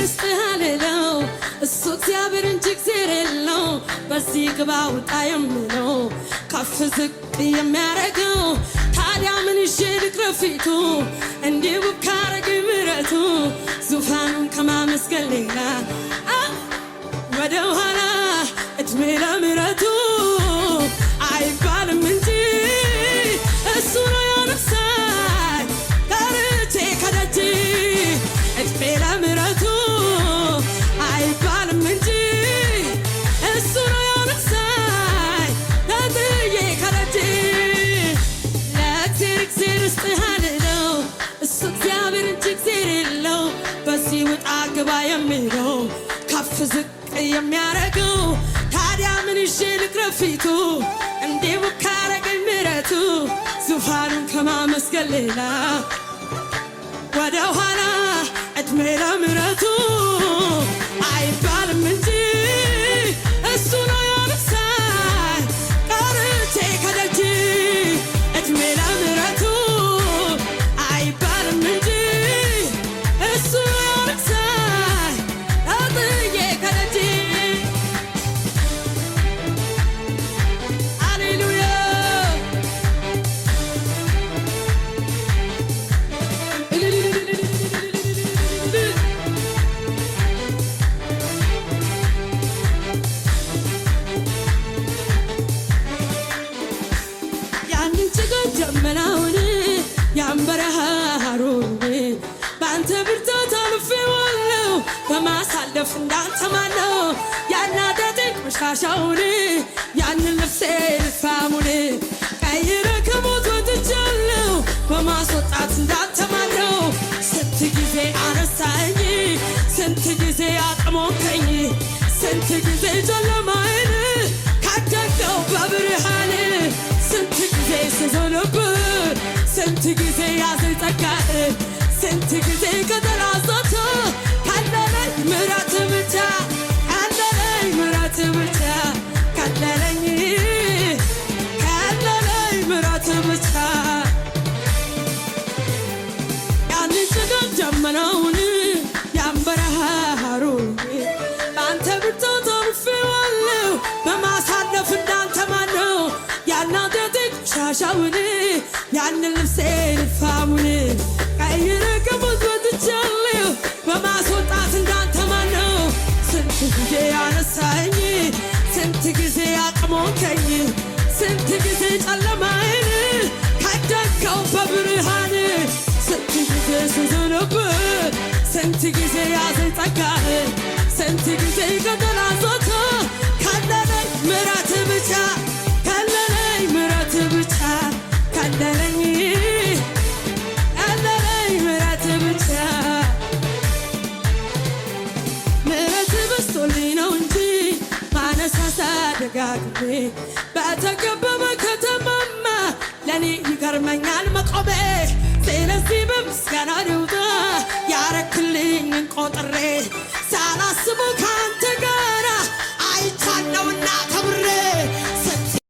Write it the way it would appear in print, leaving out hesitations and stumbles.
ልስጥሃለው እሱ እግዚአብሔር እንጂ እግዚአብሔር የለው በዚህ ግባ ውጣ የምለው ከፍ ዝቅ የሚያረገው ታዲያ ምን ይዤ ልቅረብ ፊቱ እንዲህ ውብ ካረገኝ ምሕረቱ ዙፋኑን ከማመስገን ሌላ ወደ ኋላ እድሜ ለምሕረቱ አይባልም እንጂ እሱ ነው ያነሳኝ ጠርቼ ከደጅ እድሜ ለምሕረቱ አይባልም እንጂ እሱ ነው ያነሳኝ ጠርቼ ከደጅ ለእግዚአብሔር እግዚአብሔር እሰጥሃለሁ እሱ እግዚአብሔር እንጂ እግዚአብሔር የለው በዚህ ውጣ ግባ የሚለው ከፍ ዝቅ የሚያረገው ታዲያ ምን ይዤ ልቅረብ ፊቱ እንዲህ ውብ ካረገኝ ምሕረቱ ዙፋኑን ከማመስገን ሌላ ወደ ኋላ እድሜ ለምሕረቱ አይባልም እንጂ እሱ ነው ያነሳኝ ጠርቼ ከደጅ እድሜ ለምሕረቱ አይባልም እንጂ እሱ ነው ያነሳኝ ጠርቼ ከደጅ ደመናውን ያንበረሃ ሐሩር በአንተ ብርታት አልፌዋለሁ በማሳለፍ እንዳንተ ማነው ያናደደኝ ቆሻሻውን ያንን ልብሴ ልፋሙን ቀይረ ከሞት ወጥቻለሁ በማስወጣት እንዳንተ ማነው ስንት ጊዜ አነሳኝ ስንት ጊዜ አጥሞከኝ ስንት ጊዜ ጨለማዬን ካደገው በብርሃን ስንት ጊዜ ስዞንብህ ስንት ጊዜ ያዘኝ ጸጋህ ስንት ጊዜ ከተላዘተ ካለለኝ ምሕረት ብቻ ካለለኝ ምሕረት ብቻ ካለለኝ ምሕረት ብቻ ያንን ጭጋግ ደመናውን ያን በረሃ ሐሩር በአንተ ብርታት አልፌዋለሁ በማሳለፍ እንዳንተ ማነው ያናደደኝ ቆሻሻውን ያንን ልብሴ ልፋሙን ቀይረ ከሞት ወጥቻለሁ በማስወጣት እንዳንተ ማነው ስንት ጊዜ ያነሳኝ ስንት ጊዜ አቅሞከኝ ስንት ጊዜ ጨለማዬን ካደግከው በብርሃን ስንት ጊዜ ስዞንብህ ስንት ጊዜ ያዘኝ ጸጋህ ስንት ጊዜ ከተላዘተ ካለለኝ ምሕረት ብቻ ካለለኝ ምሕረት ብቻ ካለለኝ ምሕረት ብቻ ምሕረት በዝቶልኝ ነው እንጂ ማነሳሳ ደጋግሜ በተከበበ ከተማማ ለኔ ይገርመኛል መቆሜ ስለዚህ በምስጋና ልውጣ ያረክልኝን ቆጥሬ ሳላስበው